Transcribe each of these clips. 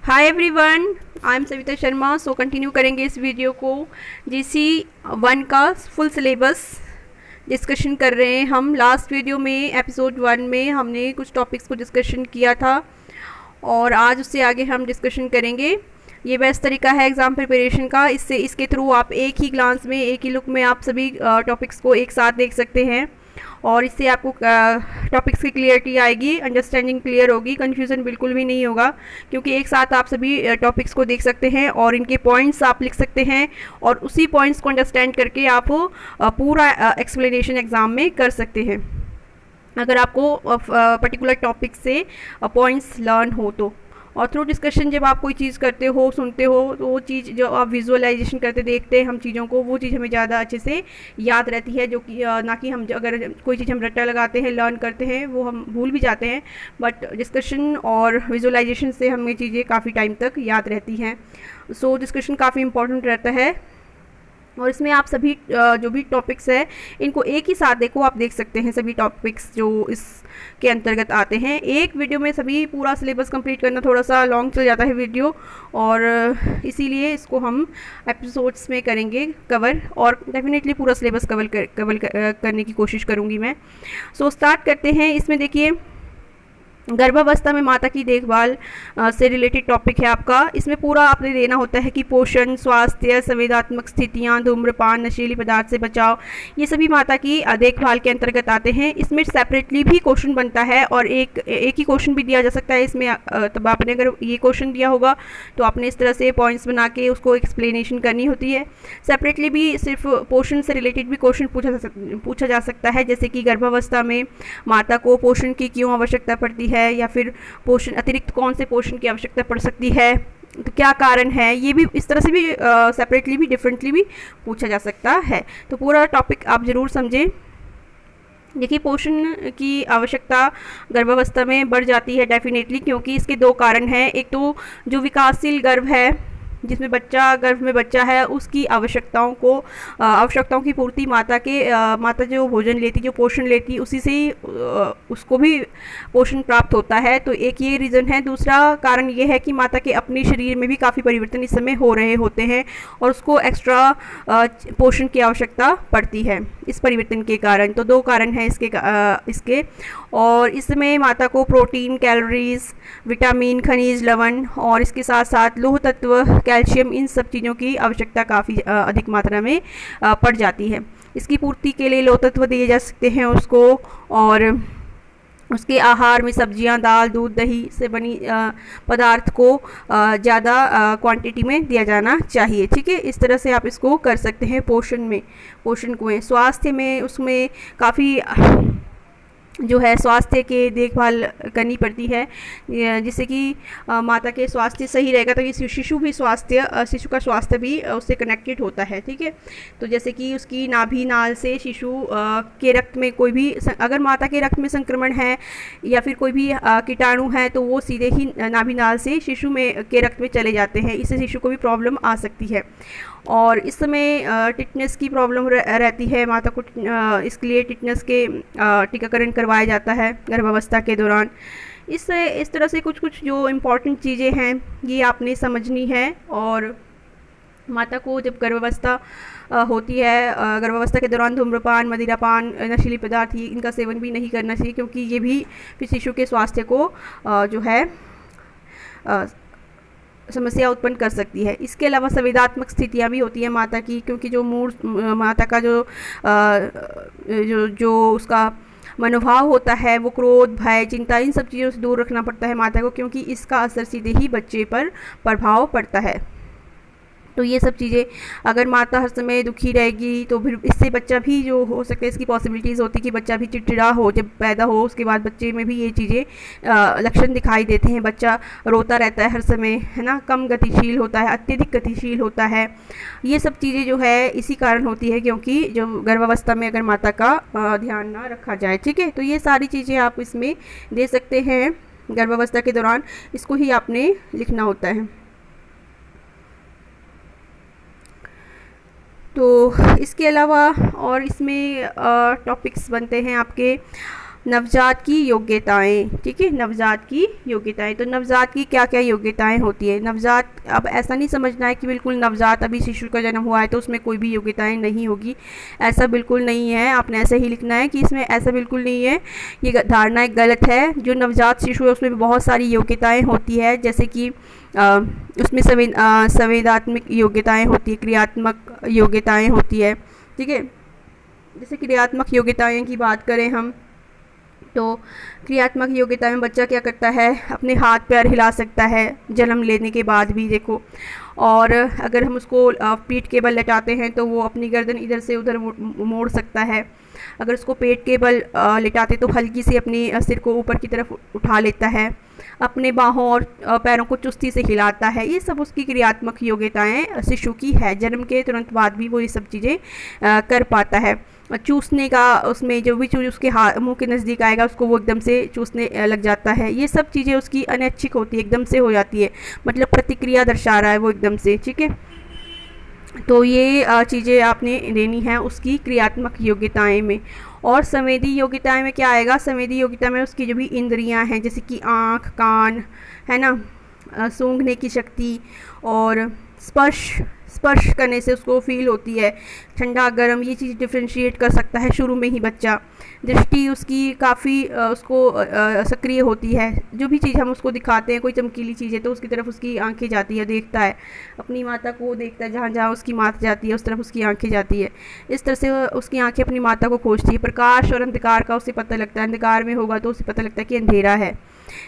Hi everyone, I am Savita Sharma. So continue करेंगे इस video को। GC1 का फुल सिलेबस डिस्कशन कर रहे हैं हम। लास्ट वीडियो में एपिसोड 1 में हमने कुछ टॉपिक्स को डिस्कशन किया था और आज उससे आगे हम डिस्कशन करेंगे। ये बेस्ट तरीका है एग्ज़ाम प्रिपरेशन का। इसके थ्रू आप एक ही ग्लांस में, एक ही लुक में आप सभी टॉपिक्स को एक साथ देख सकते हैं और इससे आपको टॉपिक्स की क्लियरिटी आएगी, अंडरस्टैंडिंग क्लियर होगी, कन्फ्यूज़न बिल्कुल भी नहीं होगा, क्योंकि एक साथ आप सभी टॉपिक्स को देख सकते हैं और इनके पॉइंट्स आप लिख सकते हैं और उसी पॉइंट्स को अंडरस्टैंड करके आप पूरा एक्सप्लेनेशन एग्ज़ाम में कर सकते हैं, अगर आपको पर्टिकुलर टॉपिक से पॉइंट्स लर्न हो तो। और थ्रू डिस्कशन जब आप कोई चीज़ करते हो, सुनते हो, तो वो चीज़ जो आप विजुअलाइजेशन करते देखते हैं हम चीज़ों को, वो चीज़ हमें ज़्यादा अच्छे से याद रहती है, जो कि ना कि हम अगर कोई चीज़ हम रट्टा लगाते हैं, लर्न करते हैं, वो हम भूल भी जाते हैं। बट डिस्कशन और विजुअलाइजेशन से हमें चीज़ें काफ़ी टाइम तक याद रहती हैं। सो डिस्कशन काफ़ी इंपॉर्टेंट रहता है और इसमें आप सभी जो भी टॉपिक्स है इनको एक ही साथ देखो, आप देख सकते हैं सभी टॉपिक्स जो इसके अंतर्गत आते हैं। एक वीडियो में सभी पूरा सिलेबस कंप्लीट करना थोड़ा सा लॉन्ग चल जाता है वीडियो, और इसीलिए इसको हम एपिसोड्स में करेंगे कवर, और डेफिनेटली पूरा सिलेबस करने की कोशिश करूँगी मैं। सो स्टार्ट करते हैं। इसमें देखिए, गर्भावस्था में माता की देखभाल से रिलेटेड टॉपिक है आपका। इसमें पूरा आपने देना होता है कि पोषण, स्वास्थ्य, संवेदनात्मक स्थितियां, धूम्रपान, नशीली पदार्थ से बचाव, ये सभी माता की देखभाल के अंतर्गत आते हैं। इसमें सेपरेटली भी क्वेश्चन बनता है और एक ही क्वेश्चन भी दिया जा सकता है इसमें। तब आपने अगर ये क्वेश्चन दिया होगा तो आपने इस तरह से पॉइंट्स बना के उसको एक्सप्लेनेशन करनी होती है। सेपरेटली भी सिर्फ पोषण से रिलेटेड भी क्वेश्चन पूछा जा सकता है, जैसे कि गर्भावस्था में माता को पोषण की क्यों आवश्यकता पड़ती है, या फिर पोषण अतिरिक्त कौन से पोषण की आवश्यकता पड़ सकती है, तो क्या कारण है। ये भी इस तरह से भी सेपरेटली भी, डिफरेंटली भी पूछा जा सकता है। तो पूरा टॉपिक आप ज़रूर समझें। देखिए, पोषण की आवश्यकता गर्भावस्था में बढ़ जाती है डेफिनेटली, क्योंकि इसके दो कारण हैं। एक तो जो विकासशील गर्भ है, जिसमें गर्भ में बच्चा है, उसकी आवश्यकताओं की पूर्ति माता जो भोजन लेती, जो पोषण लेती, उसी से ही उसको भी पोषण प्राप्त होता है। तो एक ये रीज़न है। दूसरा कारण ये है कि माता के अपने शरीर में भी काफ़ी परिवर्तन इस समय हो रहे होते हैं और उसको एक्स्ट्रा पोषण की आवश्यकता पड़ती है इस परिवर्तन के कारण। तो दो कारण हैं इसके। और इसमें माता को प्रोटीन, कैलोरीज, विटामिन, खनिज, लवण और इसके साथ साथ लौह तत्व, कैल्शियम, इन सब चीज़ों की आवश्यकता काफ़ी अधिक मात्रा में पड़ जाती है। इसकी पूर्ति के लिए लौह तत्व दिए जा सकते हैं उसको, और उसके आहार में सब्जियां, दाल, दूध, दही से बनी पदार्थ को ज़्यादा क्वांटिटी में दिया जाना चाहिए। ठीक है, इस तरह से आप इसको कर सकते हैं। पोषण को स्वास्थ्य में उसमें काफ़ी जो है स्वास्थ्य के देखभाल करनी पड़ती है, जिससे कि माता के स्वास्थ्य सही रहेगा, तो ये शिशु का स्वास्थ्य भी उससे कनेक्टेड होता है। ठीक है, तो जैसे कि उसकी नाभि नाल से शिशु के रक्त में कोई भी, अगर माता के रक्त में संक्रमण है या फिर कोई भी कीटाणु है, तो वो सीधे ही नाभि नाल से शिशु के रक्त में चले जाते हैं। इससे शिशु को भी प्रॉब्लम आ सकती है। और इस समय टिटनेस की प्रॉब्लम रहती है माता को। इसके लिए टिटनेस के टीकाकरण करवाया जाता है गर्भावस्था के दौरान। इस तरह से कुछ जो इम्पॉर्टेंट चीज़ें हैं ये आपने समझनी है। और माता को जब गर्भावस्था होती है, गर्भावस्था के दौरान धूम्रपान, मदिरापान, नशीली पदार्थ इनका सेवन भी नहीं करना चाहिए, क्योंकि ये भी फिर शिशु के स्वास्थ्य को जो है समस्या उत्पन्न कर सकती है। इसके अलावा संवेदनात्मक स्थितियाँ भी होती हैं माता की, क्योंकि जो माता का जो उसका मनोभाव होता है, वो क्रोध, भय, चिंता, इन सब चीज़ों से दूर रखना पड़ता है माता को, क्योंकि इसका असर सीधे ही बच्चे पर प्रभाव पड़ता है। तो ये सब चीज़ें, अगर माता हर समय दुखी रहेगी तो फिर इससे बच्चा भी जो हो सकता है, इसकी पॉसिबिलिटीज़ होती है कि बच्चा भी चिड़चिड़ा हो जब पैदा हो, उसके बाद बच्चे में भी ये चीज़ें लक्षण दिखाई देते हैं। बच्चा रोता रहता है हर समय, है ना, कम गतिशील होता है, अत्यधिक गतिशील होता है। ये सब चीज़ें जो है इसी कारण होती है, क्योंकि जो गर्भावस्था में अगर माता का ध्यान ना रखा जाए। ठीक है, तो ये सारी चीज़ें आप इसमें दे सकते हैं गर्भावस्था के दौरान। इसको ही आपने लिखना होता है। तो इसके अलावा और इसमें टॉपिक्स बनते हैं आपके नवजात की योग्यताएं, ठीक है, नवजात की योग्यताएं। तो नवजात की क्या क्या योग्यताएं होती है। नवजात, अब ऐसा नहीं समझना है कि बिल्कुल नवजात अभी शिशु का जन्म हुआ है तो उसमें कोई भी योग्यताएं नहीं होगी, ऐसा बिल्कुल नहीं है। आपने ऐसे ही लिखना है कि इसमें ऐसा बिल्कुल नहीं है, ये धारणा एक गलत है। जो नवजात शिशु है उसमें भी बहुत सारी योग्यताएँ होती है, जैसे कि उसमें संवेदात्मक योग्यताएँ होती है, क्रियात्मक योग्यताएँ होती है, ठीक है। जैसे क्रियात्मक योग्यताएँ की बात करें हम, तो क्रियात्मक योग्यता में बच्चा क्या करता है, अपने हाथ पैर हिला सकता है जन्म लेने के बाद भी, देखो। और अगर हम उसको पीठ के बल लेटाते हैं तो वो अपनी गर्दन इधर से उधर मोड़ सकता है। अगर उसको पेट के बल लेटाते तो हल्की से अपनी सिर को ऊपर की तरफ उठा लेता है, अपने बाहों और पैरों को चुस्ती से हिलाता है। ये सब उसकी क्रियात्मक योग्यताएं शिशु की है। जन्म के तुरंत बाद भी वो ये सब चीज़ें कर पाता है। चूसने का, उसमें जो भी चीज़ उसके मुंह के नज़दीक आएगा उसको वो एकदम से चूसने लग जाता है। ये सब चीज़ें उसकी अनैच्छिक होती है, एकदम से हो जाती है, मतलब प्रतिक्रिया दर्शा रहा है वो एकदम से, ठीक है। तो ये चीज़ें आपने देनी है उसकी क्रियात्मक योग्यताएं में। और संवेदी योग्यताएं में क्या आएगा, संवेदी योग्यता में उसकी जो भी इंद्रियां हैं, जैसे कि आँख, कान, है ना, सूंघने की शक्ति, और स्पर्श करने से उसको फील होती है, ठंडा गर्म, ये चीज़ डिफ्रेंशिएट कर सकता है शुरू में ही बच्चा। दृष्टि उसकी काफ़ी उसको सक्रिय होती है। जो भी चीज़ हम उसको दिखाते हैं, कोई चमकीली चीज़ है तो उसकी तरफ उसकी आंखें जाती है, देखता है, अपनी माता को देखता है, जहाँ जहाँ उसकी माता जाती है उस तरफ उसकी आंखें जाती है। इस तरह से उसकी आंखें अपनी माता को खोजती है। प्रकाश और अंधकार का उसे पता लगता है, अंधकार में होगा तो उसे पता लगता है कि अंधेरा है।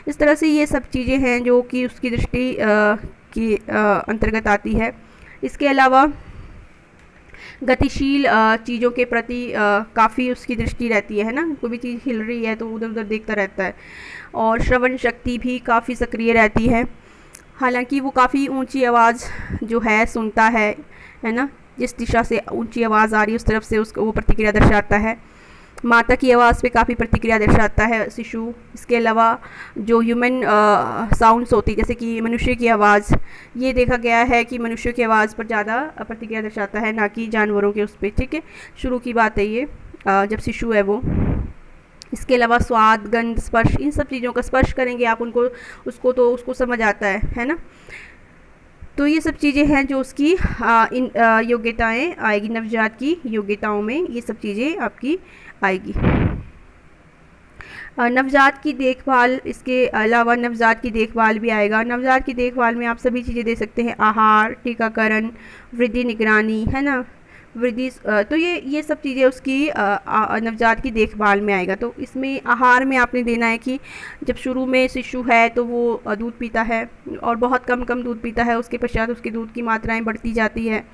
इस तरह से ये सब चीज़ें हैं जो कि उसकी दृष्टि की अंतर्गत आती है। इसके अलावा गतिशील चीज़ों के प्रति काफ़ी उसकी दृष्टि रहती है ना, कोई भी चीज़ हिल रही है तो उधर उधर देखता रहता है। और श्रवण शक्ति भी काफ़ी सक्रिय रहती है, हालांकि वो काफ़ी ऊंची आवाज़ जो है सुनता है ना, जिस दिशा से ऊंची आवाज़ आ रही है उस तरफ से उसको वो प्रतिक्रिया दर्शाता है। माता की आवाज़ पे काफ़ी प्रतिक्रिया दर्शाता है शिशु। इसके अलावा जो ह्यूमन साउंड्स होती है, जैसे कि मनुष्य की आवाज़, ये देखा गया है कि मनुष्य की आवाज़ पर ज़्यादा प्रतिक्रिया दर्शाता है, ना कि जानवरों के उस पर, ठीक है। शुरू की बात है ये, जब शिशु है वो। इसके अलावा स्वाद, गंध, स्पर्श, इन सब चीज़ों का स्पर्श करेंगे आप उनको, उसको तो उसको समझ आता है ना। तो ये सब चीज़ें हैं जो उसकी इन योग्यताएं आएगी, नवजात की योग्यताओं में ये सब चीज़ें आपकी आएगी। नवजात की देखभाल, इसके अलावा नवजात की देखभाल भी आएगा। नवजात की देखभाल में आप सभी चीज़ें दे सकते हैं, आहार, टीकाकरण, वृद्धि निगरानी, है ना, वृद्धि, तो ये सब चीज़ें उसकी नवजात की देखभाल में आएगा। तो इसमें आहार में आपने देना है कि जब शुरू में शिशु है तो वो दूध पीता है और बहुत कम दूध पीता है, उसके पश्चात उसके दूध की मात्राएं बढ़ती जाती है,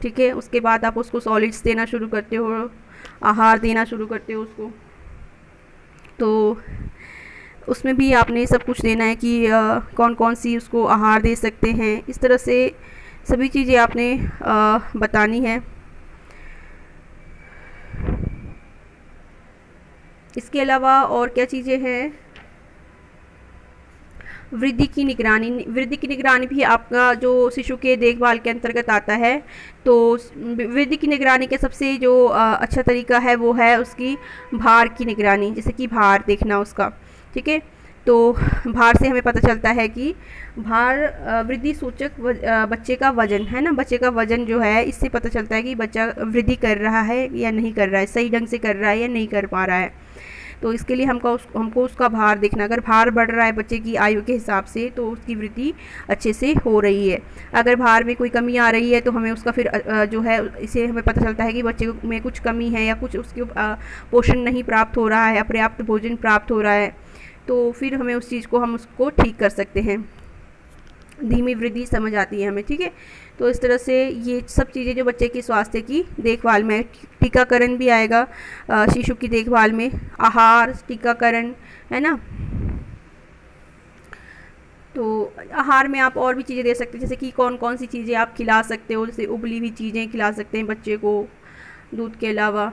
ठीक है। उसके बाद आप उसको सॉलिड्स देना शुरू करते हो, आहार देना शुरू करते हो उसको। तो उसमें भी आपने सब कुछ देना है कि कौन कौन सी उसको आहार दे सकते हैं, इस तरह से सभी चीज़ें आपने बतानी है। इसके अलावा और क्या चीज़ें हैं, वृद्धि की निगरानी। वृद्धि की निगरानी भी आपका जो शिशु के देखभाल के अंतर्गत आता है। तो वृद्धि की निगरानी का सबसे जो अच्छा तरीका है वो है उसकी भार की निगरानी, जैसे कि भार देखना उसका, ठीक है। तो भार से हमें पता चलता है कि भार वृद्धि सूचक बच्चे का वजन, है ना, बच्चे का वजन जो है, इससे पता चलता है कि बच्चा वृद्धि कर रहा है या नहीं कर रहा है, सही ढंग से कर रहा है या नहीं कर पा रहा है। तो इसके लिए हमको उसका भार देखना। अगर भार बढ़ रहा है बच्चे की आयु के हिसाब से तो उसकी वृद्धि अच्छे से हो रही है। अगर भार में कोई कमी आ रही है तो हमें उसका फिर जो है, इसे हमें पता चलता है कि बच्चे में कुछ कमी है या कुछ उसके पोषण नहीं प्राप्त हो रहा है, अपर्याप्त भोजन प्राप्त हो रहा है, तो फिर हमें उस चीज़ को हम उसको ठीक कर सकते हैं। धीमी वृद्धि समझ आती है हमें, ठीक है। तो इस तरह से ये सब चीज़ें जो बच्चे की स्वास्थ्य की देखभाल में, टीकाकरण भी आएगा शिशु की देखभाल में, आहार, टीकाकरण, है ना। तो आहार में आप और भी चीज़ें दे सकते हैं, जैसे कि कौन कौन सी चीज़ें आप खिला सकते हो, जैसे उबली हुई चीज़ें खिला सकते हैं बच्चे को, दूध के अलावा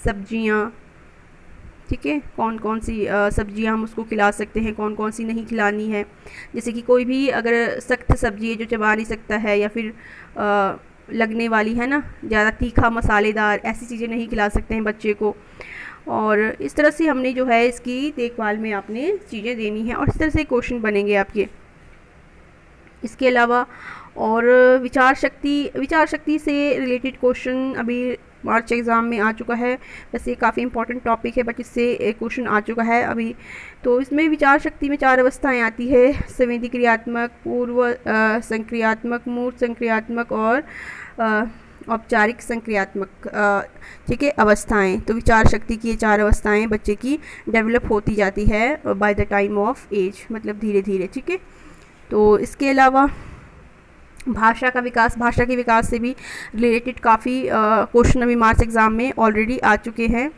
सब्जियां, ठीक है। कौन कौन सी सब्जियां हम उसको खिला सकते हैं, कौन कौन सी नहीं खिलानी है। जैसे कि कोई भी अगर सख्त सब्जी है जो चबा नहीं सकता है या फिर लगने वाली है ना, ज़्यादा तीखा मसालेदार, ऐसी चीज़ें नहीं खिला सकते हैं बच्चे को। और इस तरह से हमने जो है इसकी देखभाल में आपने चीज़ें देनी है और इस तरह से क्वेश्चन बनेंगे आपके। इसके अलावा और विचार शक्ति से रिलेटेड क्वेश्चन अभी मार्च एग्ज़ाम में आ चुका है। वैसे काफ़ी इंपॉर्टेंट टॉपिक है बट इससे एक क्वेश्चन आ चुका है अभी। तो इसमें विचार शक्ति में 4 अवस्थाएं आती है, संवेदी क्रियात्मक, पूर्व संक्रियात्मक, मूर्त संक्रियात्मक और औपचारिक संक्रियात्मक, ठीक है, अवस्थाएं। तो विचार शक्ति की ये 4 अवस्थाएं बच्चे की डेवलप होती जाती है by the time of age, मतलब धीरे धीरे, ठीक है। तो इसके अलावा भाषा के विकास से भी रिलेटेड काफ़ी क्वेश्चन अभी मार्च एग्ज़ाम में ऑलरेडी आ चुके हैं,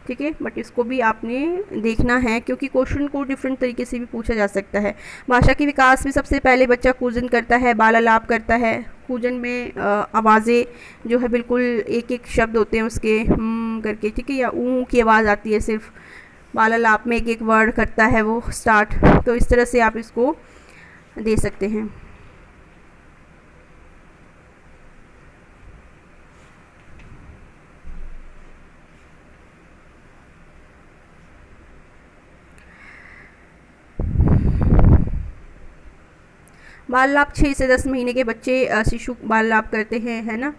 ठीक है। बट इसको भी आपने देखना है क्योंकि क्वेश्चन को डिफरेंट तरीके से भी पूछा जा सकता है। भाषा के विकास में सबसे पहले बच्चा कूजन करता है, बालालाप करता है। कूजन में आवाज़ें जो है बिल्कुल एक एक शब्द होते हैं उसके करके, ठीक है, या ऊ की आवाज़ आती है सिर्फ। बालालाप में एक एक वर्ड करता है वो स्टार्ट। तो इस तरह से आप इसको दे सकते हैं। बाल लाभ 6 से 10 महीने के बच्चे शिशु बाल लाभ करते हैं, है ना।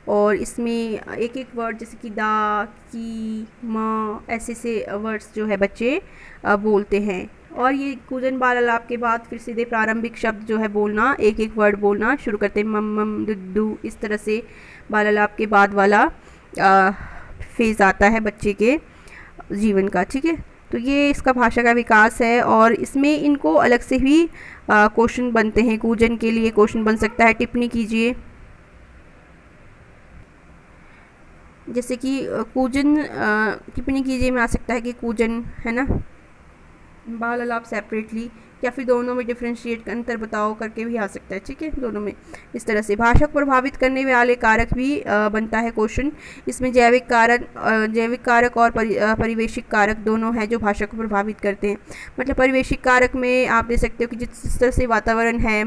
और इसमें एक एक वर्ड जैसे कि दा, की, माँ, ऐसे से वर्ड्स जो है बच्चे बोलते हैं। और ये कूजन बाल लाभ के बाद फिर सीधे प्रारंभिक शब्द जो है बोलना, एक एक वर्ड बोलना शुरू करते हैं, मम मम दुद्दू। इस तरह से बाल लाभ के बाद वाला फेज़ आता है बच्चे के जीवन का, ठीक है। तो ये इसका भाषा का विकास है और इसमें इनको अलग से भी क्वेश्चन बनते हैं। कूजन के लिए क्वेश्चन बन सकता है, टिप्पणी कीजिए। जैसे कि कूजन टिप्पणी कीजिए में आ सकता है कि कूजन, है ना, बाल अलाप सेपरेटली, या फिर दोनों में डिफ्रेंशिएट अंतर बताओ करके भी आ सकता है, ठीक है, दोनों में। इस तरह से भाषा को प्रभावित करने वाले कारक भी बनता है क्वेश्चन। इसमें जैविक कारक और परिवेशिक कारक दोनों हैं जो भाषा को प्रभावित करते हैं। मतलब परिवेशिक कारक में आप दे सकते हो कि जिस तरह से वातावरण है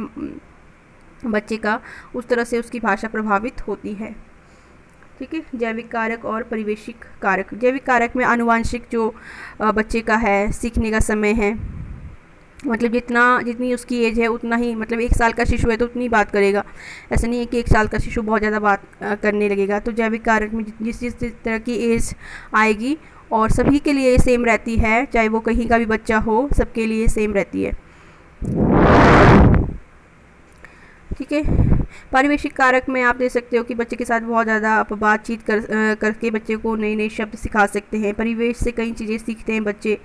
बच्चे का, उस तरह से उसकी भाषा प्रभावित होती है, ठीक है। जैविक कारक और परिवेशिक कारक। जैविक कारक में आनुवांशिक जो बच्चे का है, सीखने का समय है, मतलब जितनी उसकी एज है उतना ही, मतलब 1 साल का शिशु है तो उतनी बात करेगा। ऐसा नहीं है कि 1 साल का शिशु बहुत ज़्यादा बात करने लगेगा। तो जैविक कारक में जिस तरह की एज आएगी और सभी के लिए सेम रहती है, चाहे वो कहीं का भी बच्चा हो, सबके लिए सेम रहती है, ठीक है। परिवेशिक कारक में आप दे सकते हो कि बच्चे के साथ बहुत ज़्यादा आप बातचीत करके बच्चे को नए नए शब्द सिखा सकते हैं। परिवेश से कई चीज़ें सीखते हैं बच्चे,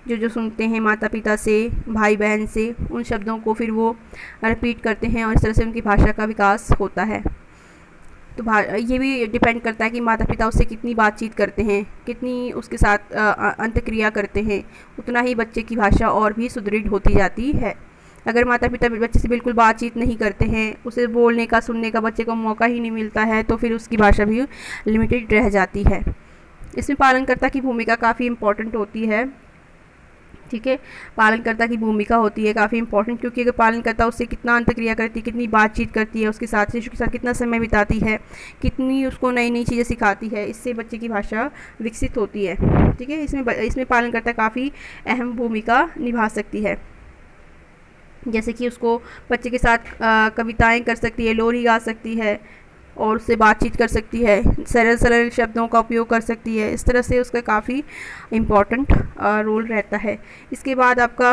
जो सुनते हैं माता पिता से, भाई बहन से, उन शब्दों को फिर वो रिपीट करते हैं और इस तरह से उनकी भाषा का विकास होता है। तो ये भी डिपेंड करता है कि माता पिता उससे कितनी बातचीत करते हैं, कितनी उसके साथ अंतक्रिया करते हैं, उतना ही बच्चे की भाषा और भी सुदृढ़ होती जाती है। अगर माता पिता बच्चे से बिल्कुल बातचीत नहीं करते हैं, उसे बोलने का, सुनने का बच्चे को मौका ही नहीं मिलता है, तो फिर उसकी भाषा भी लिमिटेड रह जाती है। इसमें पालनकर्ता की भूमिका काफ़ी इम्पॉर्टेंट होती है, ठीक है। पालनकर्ता की भूमिका होती है काफ़ी इंपॉर्टेंट, क्योंकि अगर पालनकर्ता उससे कितना अंतक्रिया करती है, कितनी बातचीत करती है, उसके साथ शिशु के साथ कितना समय बिताती है, कितनी उसको नई नई चीज़ें सिखाती है, इससे बच्चे की भाषा विकसित होती है, ठीक है। इसमें पालनकर्ता काफ़ी अहम भूमिका निभा सकती है। जैसे कि उसको बच्चे के साथ कविताएं कर सकती है, लोरी गा सकती है और उससे बातचीत कर सकती है, सरल सरल शब्दों का उपयोग कर सकती है। इस तरह से उसका काफ़ी इम्पॉर्टेंट रोल रहता है। इसके बाद आपका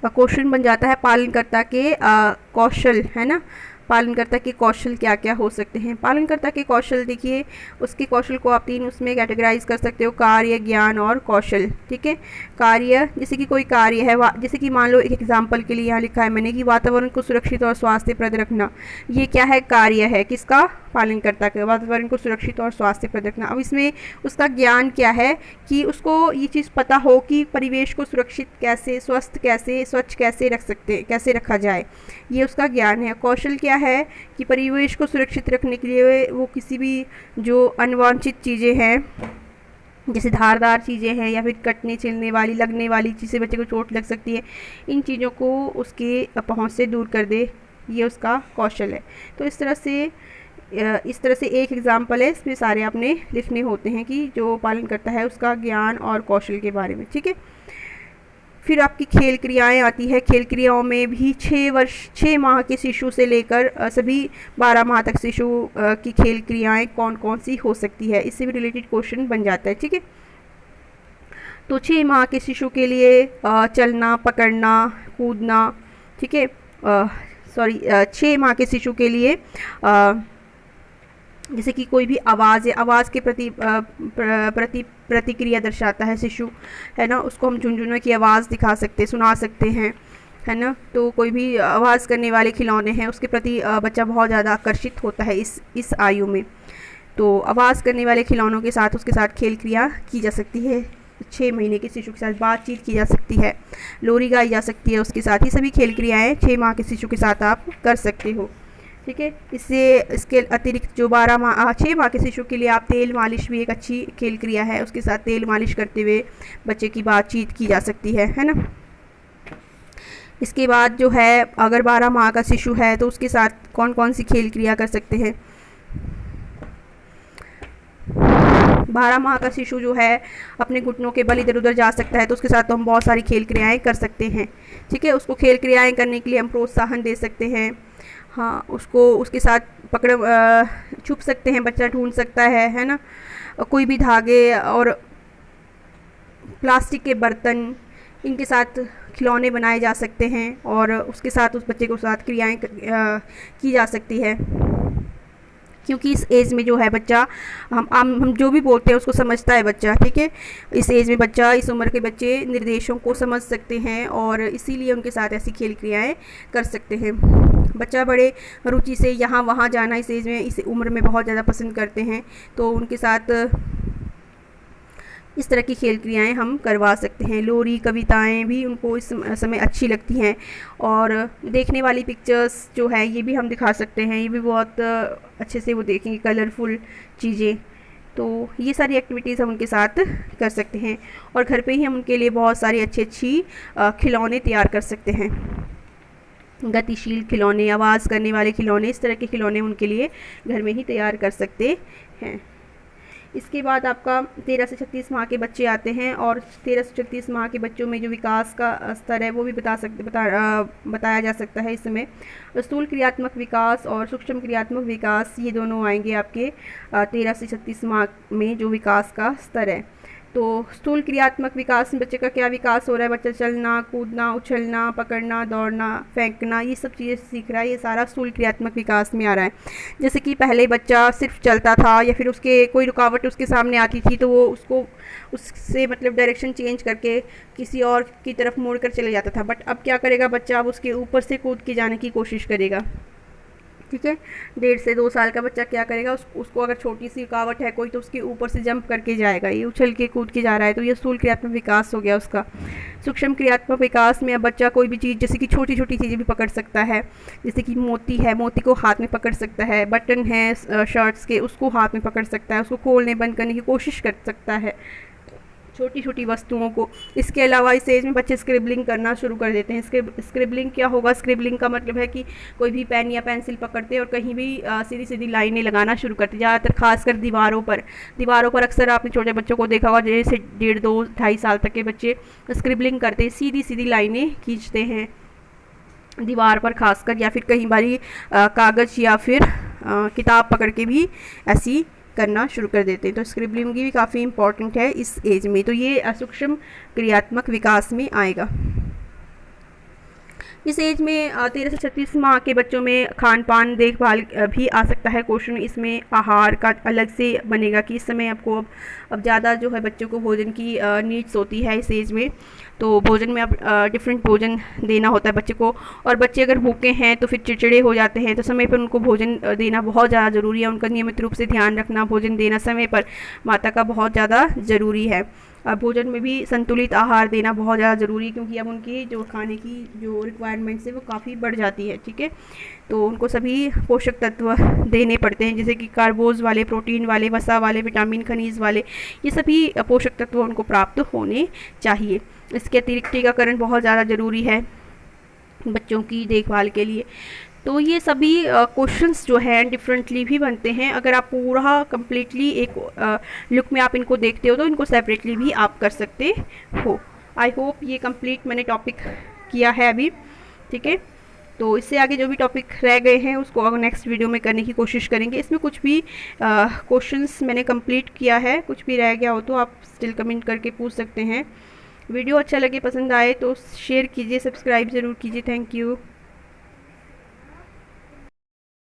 क्वेश्चन बन जाता है पालनकर्ता के कौशल, है ना। पालनकर्ता के कौशल क्या क्या हो सकते हैं। पालनकर्ता के कौशल, देखिए उसके कौशल को आप 3 उसमें कैटेगराइज कर सकते हो, कार्य, ज्ञान और कौशल, ठीक है। कार्य, जैसे कि कोई कार्य है, जैसे कि मान लो एक एग्जांपल के लिए यहाँ लिखा है मैंने कि वातावरण को सुरक्षित और स्वास्थ्यप्रद रखना, ये क्या है, कार्य है किसका, पालनकर्ता का, वातावरण को सुरक्षित और स्वास्थ्यप्रद रखना। अब इसमें उसका ज्ञान क्या है कि उसको ये चीज़ पता हो कि परिवेश को सुरक्षित कैसे, स्वस्थ कैसे, स्वच्छ कैसे रखा जाए, ये उसका ज्ञान है। कौशल क्या है कि परिवेश को सुरक्षित रखने के लिए वो किसी भी जो अनवांछित चीज़ें हैं, जैसे धारदार चीज़ें हैं या फिर कटने, छिलने वाली, लगने वाली चीज़ें, बच्चे को चोट लग सकती है, इन चीज़ों को उसके पहुंच से दूर कर दे, ये उसका कौशल है। तो इस तरह से इस तरह से एक एग्जाम्पल है, इसमें सारे आपने लिखने होते हैं कि जो पालन करता है उसका ज्ञान और कौशल के बारे में, ठीक है। फिर आपकी खेल क्रियाएं आती है। खेल क्रियाओं में भी 6 माह के शिशु से लेकर सभी 12 माह तक शिशु की खेल क्रियाएं कौन कौन सी हो सकती है, इससे भी रिलेटेड क्वेश्चन बन जाता है, ठीक है। तो 6 माह के शिशु के लिए चलना, पकड़ना, कूदना, ठीक है। 6 माह के शिशु के लिए जैसे कि कोई भी आवाज़ है, आवाज़ के प्रति प्रतिक्रिया दर्शाता है शिशु, है ना, उसको हम झुनझुनों की आवाज़ दिखा सकते, सुना सकते हैं, है ना। तो कोई भी आवाज़ करने वाले खिलौने हैं उसके प्रति बच्चा बहुत ज़्यादा आकर्षित होता है इस आयु में। तो आवाज़ करने वाले खिलौनों के साथ उसके साथ खेल क्रिया की जा सकती है। 6 महीने के शिशु के साथ बातचीत की जा सकती है, लोरी गाई जा सकती है उसके साथ। ये सभी खेल क्रियाएँ 6 माह के शिशु के साथ आप कर सकते हो, ठीक है। इसके अतिरिक्त जो 6 माह के शिशु के लिए आप तेल मालिश भी एक अच्छी खेल क्रिया है, उसके साथ तेल मालिश करते हुए बच्चे की बातचीत की जा सकती है ना। इसके बाद जो है अगर 12 माह का शिशु है तो उसके साथ कौन कौन सी खेल क्रिया कर सकते हैं। 12 माह का शिशु जो है अपने घुटनों के बल इधर उधर जा सकता है, तो उसके साथ तो हम बहुत सारी खेल क्रियाएँ कर सकते हैं, ठीक है। उसको खेल क्रियाएँ करने के लिए हम प्रोत्साहन दे सकते हैं, हाँ, उसको उसके साथ छुप सकते हैं, बच्चा ढूंढ सकता है ना। कोई भी धागे और प्लास्टिक के बर्तन, इनके साथ खिलौने बनाए जा सकते हैं और उसके साथ उस बच्चे को साथ क्रियाएँ की जा सकती है, क्योंकि इस एज में जो है बच्चा हम जो भी बोलते हैं उसको समझता है बच्चा, ठीक है। इस एज में बच्चा, इस उम्र के बच्चे निर्देशों को समझ सकते हैं और इसीलिए उनके साथ ऐसी खेल क्रियाएँ कर सकते हैं। बच्चा बड़े रुचि से यहाँ वहाँ जाना इस एज में, इस उम्र में बहुत ज़्यादा पसंद करते हैं, तो उनके साथ इस तरह की खेल क्रियाएँ हम करवा सकते हैं। लोरी, कविताएँ भी उनको इस समय अच्छी लगती हैं और देखने वाली पिक्चर्स जो है ये भी हम दिखा सकते हैं, ये भी बहुत अच्छे से वो देखेंगे, कलरफुल चीज़ें। तो ये सारी एक्टिविटीज़ हम उनके साथ कर सकते हैं और घर पे ही हम उनके लिए बहुत सारी अच्छी खिलौने तैयार कर सकते हैं। गतिशील खिलौने, आवाज़ करने वाले खिलौने, इस तरह के खिलौने उनके लिए घर में ही तैयार कर सकते हैं। इसके बाद आपका 13 से 36 माह के बच्चे आते हैं और 13 से 36 माह के बच्चों में जो विकास का स्तर है वो भी बताया जा सकता है। इसमें स्थूल क्रियात्मक विकास और सूक्ष्म क्रियात्मक विकास, ये दोनों आएंगे आपके 13 से 36 माह में जो विकास का स्तर है। तो स्थूल क्रियात्मक विकास में बच्चे का क्या विकास हो रहा है, बच्चा चलना, कूदना, उछलना, पकड़ना, दौड़ना, फेंकना, ये सब चीज़ें सीख रहा है, ये सारा स्थूल क्रियात्मक विकास में आ रहा है। जैसे कि पहले बच्चा सिर्फ चलता था या फिर उसके कोई रुकावट उसके सामने आती थी तो वो उससे मतलब डायरेक्शन चेंज करके किसी और की तरफ मोड़ कर चले जाता था, बट अब क्या करेगा बच्चा, अब उसके ऊपर से कूद के जाने की कोशिश करेगा, ठीक है। 1.5 से 2 साल का बच्चा क्या करेगा, उसको अगर छोटी सी रुकावट है कोई तो उसके ऊपर से जंप करके जाएगा, ये उछल के कूद के जा रहा है, तो ये स्थूल क्रियात्मक विकास हो गया उसका। सूक्ष्म क्रियात्मक विकास में अब बच्चा कोई भी चीज़ जैसे कि छोटी छोटी चीज़ें भी पकड़ सकता है, जैसे कि मोती है, मोती को हाथ में पकड़ सकता है, बटन है शर्ट्स के, उसको हाथ में पकड़ सकता है, उसको खोलने बंद करने की कोशिश कर सकता है, छोटी छोटी वस्तुओं को। इसके अलावा इस एज में बच्चे स्क्रिबलिंग करना शुरू कर देते हैं। स्क्रिबलिंग क्या होगा, स्क्रिबलिंग का मतलब है कि कोई भी पेन या पेंसिल पकड़ते हैं और कहीं भी सीधी सीधी लाइनें लगाना शुरू करते हैं, ज़्यादातर खासकर दीवारों पर अक्सर आपने छोटे बच्चों को देखा होगा, जैसे 1.5, 2, 2.5 साल तक के बच्चे स्क्रिबलिंग करते हैं, सीधी सीधी लाइनें खींचते हैं दीवार पर खासकर, या फिर कहीं बारी कागज़ या फिर किताब पकड़ के भी ऐसी करना शुरू कर देते हैं। तो स्क्रिबलिंग भी काफ़ी इंपॉर्टेंट है इस एज में, तो ये सूक्ष्म क्रियात्मक विकास में आएगा। इस एज में 13 से 36 माह के बच्चों में खान पान देखभाल भी आ सकता है क्वेश्चन। इसमें आहार का अलग से बनेगा कि इस समय आपको अब ज़्यादा जो है बच्चों को भोजन की नीड्स होती है इस एज में, तो भोजन में अब डिफरेंट भोजन देना होता है बच्चे को, और बच्चे अगर भूखे हैं तो फिर चिड़चिड़े हो जाते हैं, तो समय पर उनको भोजन देना बहुत ज़्यादा ज़रूरी है। उनका नियमित रूप से ध्यान रखना, भोजन देना समय पर माता का बहुत ज़्यादा ज़रूरी है। भोजन में भी संतुलित आहार देना बहुत ज़्यादा ज़रूरी है, क्योंकि अब उनकी जो खाने की जो रिक्वायरमेंट्स है वो काफ़ी बढ़ जाती है, ठीक है। तो उनको सभी पोषक तत्व देने पड़ते हैं, जैसे कि कार्बोज वाले, प्रोटीन वाले, वसा वाले, विटामिन, खनिज वाले, ये सभी पोषक तत्व उनको प्राप्त होने चाहिए। इसके अतिरिक्त टीकाकरण बहुत ज़्यादा ज़रूरी है बच्चों की देखभाल के लिए। तो ये सभी क्वेश्चंस जो हैं डिफरेंटली भी बनते हैं। अगर आप पूरा कम्प्लीटली एक लुक में आप इनको देखते हो तो इनको सेपरेटली भी आप कर सकते हो। आई होप ये कंप्लीट मैंने टॉपिक किया है अभी, ठीक है। तो इससे आगे जो भी टॉपिक रह गए हैं उसको नेक्स्ट वीडियो में करने की कोशिश करेंगे। इसमें कुछ भी क्वेश्चंस मैंने कंप्लीट किया है, कुछ भी रह गया हो तो आप स्टिल कमेंट करके पूछ सकते हैं। वीडियो अच्छा लगे, पसंद आए तो शेयर कीजिए, सब्सक्राइब ज़रूर कीजिए। Thank you.